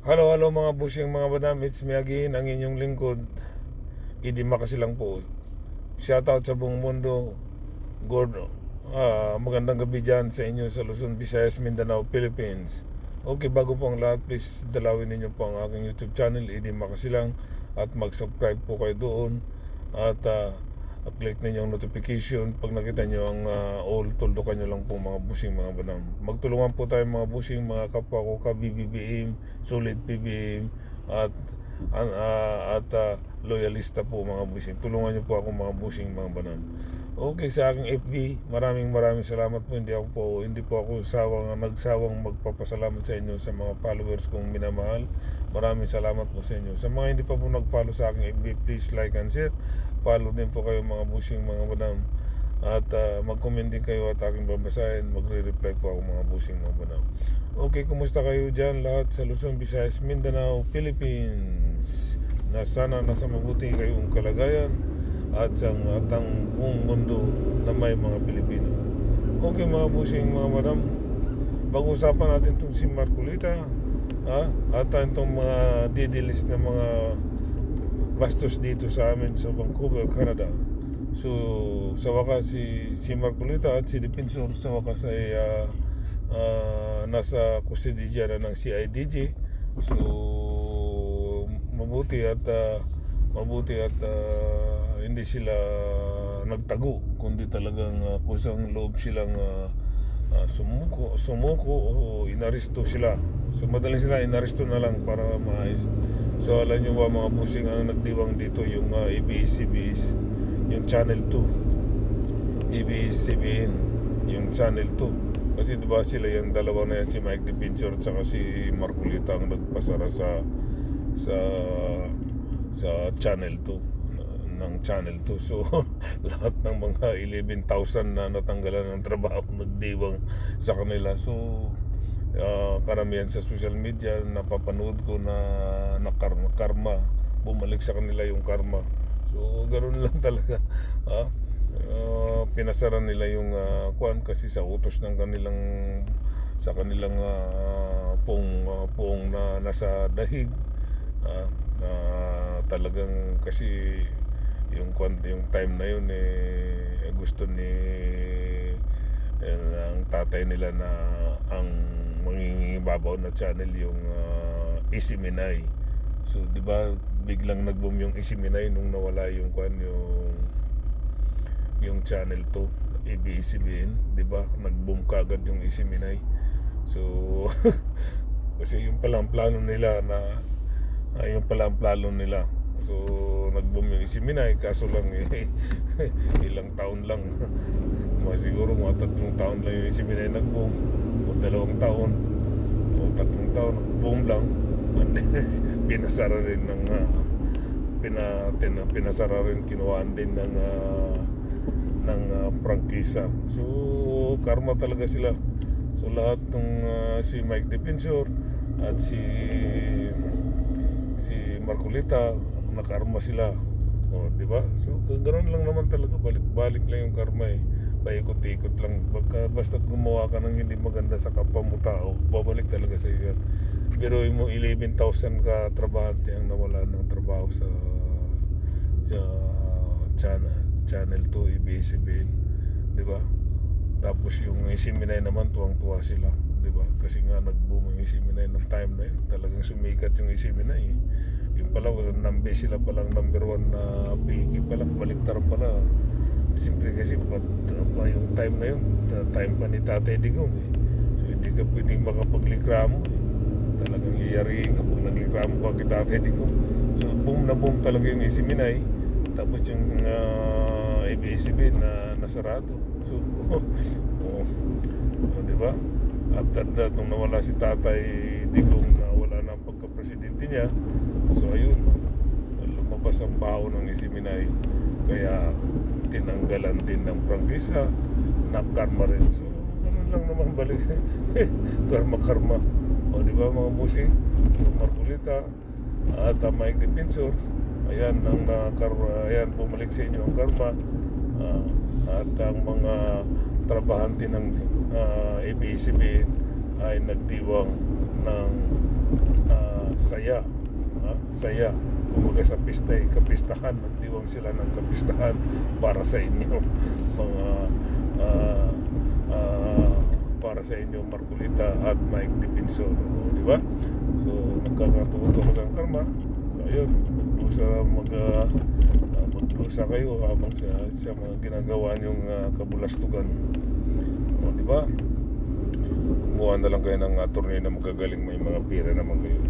Halo, halo mga busyeng mga badam, it's me again, ang inyong lingkod, Idi Makasilang po. Shoutout sa buong mundo. Good, magandang gabi dyan sa inyo sa Luzon, Visayas, Mindanao, Philippines. Okay, bago po ang lahat, please dalawin ninyo po ang aking YouTube channel, Idi Makasilang, at mag-subscribe po kayo doon. At click ninyo ang notification pag nakita nyo ang all, tuldukan nyo lang po mga busing mga banam. Magtulungan po tayo mga busing, mga kapwa ko ka BBBM, solid PBM at loyalista po mga busing. Tulungan nyo po ako mga busing mga banam. Okay, sa aking FB, maraming salamat po. Hindi po ako nagsawang magpapasalamat sa inyo sa mga followers kong minamahal. Maraming salamat po sa inyo. Sa mga hindi pa po nag-follow sa aking FB, please like and share. Follow din po kayo mga busing mga madam. At mag-comment din kayo at aking babasahin. Magre-reply po ako mga busing mga madam. Okay, kumusta kayo dyan lahat sa Luzon, Visayas, Mindanao, Philippines? Sana nasa mabuti kayong kalagayan at ang buong mundo na may mga Pilipino. Okay mga busing mga madam, pag-usapan natin itong si Marcolita at itong mga didilis na mga bastos dito sa amin sa Vancouver, Canada. So sa wakas si Marcolita at si Defensor sa wakas ay nasa custody na ng CIDG. So mabuti at hindi sila nagtago, kundi talagang kusang loob silang sumuko o inaresto sila. So madaling sila inaresto na lang para maayos. So alam nyo ba mga busing, ang nagdiwang dito yung ABS-CBN, yung Channel 2, ABS-CBN, yung Channel 2. Kasi diba sila yung dalawa na yan, si Mike Defensor at saka si Marcolita, ang nagpasara sa Channel 2 ng Channel 2. So lahat ng mga 11,000 na natanggalan ng trabaho nagdiwang sa kanila. So karamihan sa social media napapanood ko na karma, bumalik sa kanila yung karma. So ganoon lang talaga. Pinasara nila yung kuan kasi sa utos ng kanilang pong na nasa dahig. Talagang kasi yung time na yun gusto ni ang tatay nila na ang mangingibabaw na channel yung Isiminay. So di ba biglang nag-boom yung Isiminay nung nawala yung Channel 2, ABS-CBN, di ba? Nag-boom kagad yung Isiminay. So kasi yung palang plano nila so nag-boom yung Isiminay, kaso lang ilang taon lang siguro mga 3 taon lang yung Isiminay nag-boom, o 2 taon o 3 taon boom lang. And pinasara rin kinuhaan din ng prangkisa. So karma talaga sila. So lahat ng si Mike Defensor at si Marcolita, nakarma sila. Di ba? So ganoon lang naman talaga, balik-balik lang yung karma paikot-ikot lang. Basta gumawa ka ng hindi maganda sa kapwa mo tao, babalik talaga sa iyo yan. Pero mo 11,000 ka trabahante ang nawala ng trabaho sa Channel 2, ABS-CBN, di ba? Tapos yung Isiminay naman, tuwang-tuwa sila, di ba? Kasi nga nag-boom yung Isiminay ng time na yun. Talagang sumikat yung Isiminay. Yung pala, sila palang number 1 na biki pala, baliktaran pala. Siyempre kasi yung time na yun, time pa ni Tatay Digong So hindi ka pwedeng makapaglikramo Talagang yayariin ka pag naglikramo ka kay Tatay Digong. So boom na boom talaga yung Isiminay. Tapos yung ABS-CBN na nasarado. So di ba? After that, nung nawala si Tatay Digong, na wala na ang pagka-presidente niya, so ayun, lumabas ang baho ng Isiminay. Kaya tinanggalan din ng prangkisa, na-karma rin. So ganun lang naman balik. Karma. O di ba mga busing? So Marcolita at Mike Defensor, ayan ang karma, ayan bumalik sa inyo ang karma. At ang mga trabahante ng ABS-CBN ay nagdiwang ng saya. Saya. Kumbaga sa pista, kapistahan, nagdiwang sila ng kapistahan para sa inyo. Mga para sa inyo Marcolita at Mike Defensor, di ba? So nagkakatuto talagang karma. So ayun, magdusa kayo habang sa mga ginagawa niyong kabulastugan, o di ba? Kumuha na lang kayo ng attorney na magagaling, may mga pira naman kayo.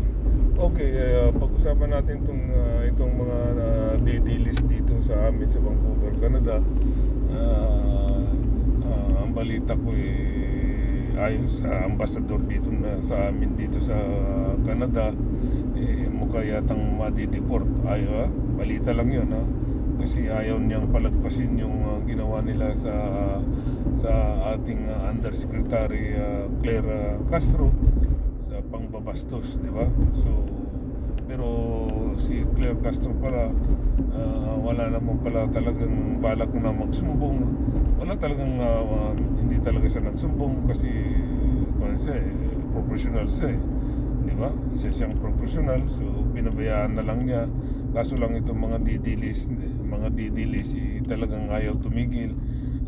Okay, pag-usapan natin itong mga DD list dito sa amin sa Vancouver, Canada. Ang balita ko ayon sa ambassador dito na sa amin dito sa Canada, mukha yatang madideport. Balita lang yun, kasi ayaw niyang palagpasin yung ginawa nila sa ating Undersecretary Claire Castro sa pangbabastos, di ba? So pero si Claire Castro pala, wala naman pala talagang balak na magsumbong. Wala talagang hindi talaga siya nagsumbong kasi professional siya, di ba? Isa siyang professional, so pinabayaan na lang niya. Kaso lang itong mga didilis talagang ayaw tumigil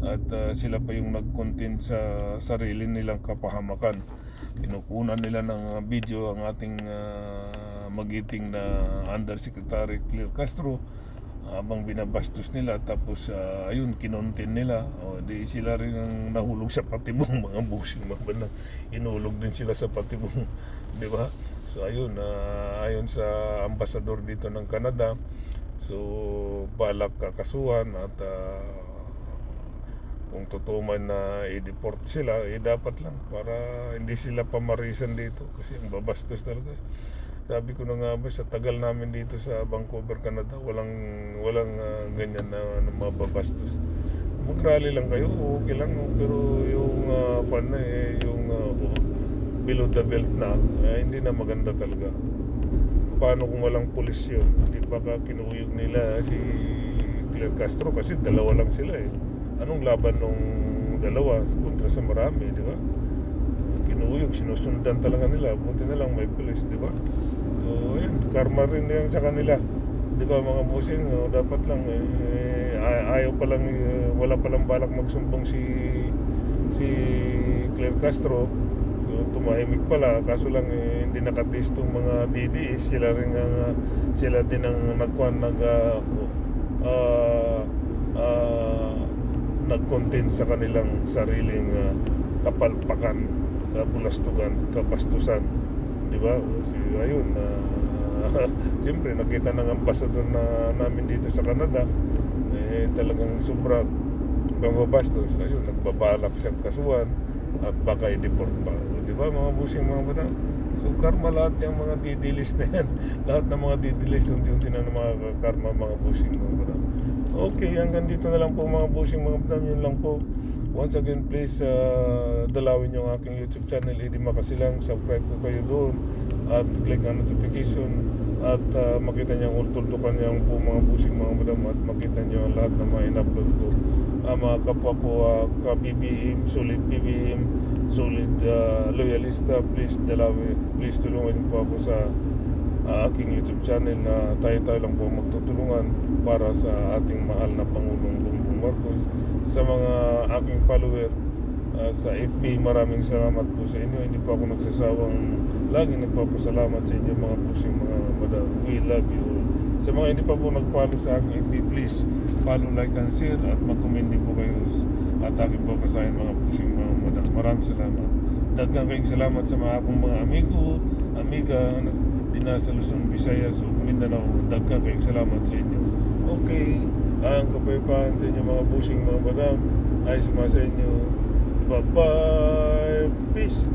at sila pa yung nag-content sa sarili nilang kapahamakan. Pinukunan nila ng video ang ating magiting na Undersecretary Claire Castro habang binabastos nila, tapos ayun, kinontent nila. Di sila rin ang nahulog sa patibong, mga busing mga inulog din sila sa patibong, di ba? So ayun, ayon sa ambasador dito ng Canada, so balak kakasuhan at kung totoo man na i-deport sila, dapat lang para hindi sila pamarisan dito kasi ang babastos talaga. Sabi ko na nga ba, sa tagal namin dito sa Vancouver, Canada, walang ganyan na mababastos. Mag-rally lang kayo, okay lang, pero yung yung below the belt na, hindi na maganda talaga. Paano kung walang pulis yun? Hindi baka kinuyog nila si Claire Castro kasi dalawa lang sila Anong laban nung dalawa kontra sa marami, di ba? Kinuyog, sinusundan talaga nila. Buti na lang may pulis, di ba? So, ayun, karma rin yan sa kanila. Di ba mga busing, dapat lang, ayaw pa lang, wala pa lang balak magsumbong si Claire Castro. So, tumahimik pala, kaso lang hindi nakatist yung mga DDs. Sila din ang nag-content sa kanilang sariling kapalpakan, kabulastugan, kabastusan, di ba? Ayun, siyempre nakita ng ambasador namin dito sa Canada, talagang sobra mababastos. Ayun, nagbabalak siyang kasuhan at baka i-deport pa, di ba mga busing mga bata? So karma lahat yung mga didilis na yan. Lahat ng mga didilis unti-unti na mga karma mga busing mga bata. Okay, hanggang dito na lang po mga busing mga bata. Yun lang po. Once again, please dalawin yung aking YouTube channel, Eddie Makasilang. Subscribe po kayo doon at click ang notification at makita niyo ang ultultukan niyo po mga busing mga madam, at makita niyo ang lahat ng mga in-upload ko. Mga kapwa ko ka-BBM, solid BBM, solid loyalista, please tulungan niyo po ako sa aking YouTube channel na tayo lang po magtutulungan para sa ating mahal na Pangulong Bongbong Marcos. Sa mga aking follower sa FB, maraming salamat po sa inyo. Hindi po ako nagsasawang lagi nagpapasalamat sa inyo mga pusing mga madam. We love you all. Sa mga hindi pa po nag-follow sa aking FB, please follow, like and share at mag-comment din po kayo at aking papasahin mga pusing mga madam. Maraming salamat. Daghang kayong salamat sa mga akong mga amiga din sa Luzon, Visayas o Mindanao. Daghang kayong salamat sa inyo. Okay, ang kapayapaan sa inyo mga busing mga madam ay sumasa inyo. Bye-bye. Peace.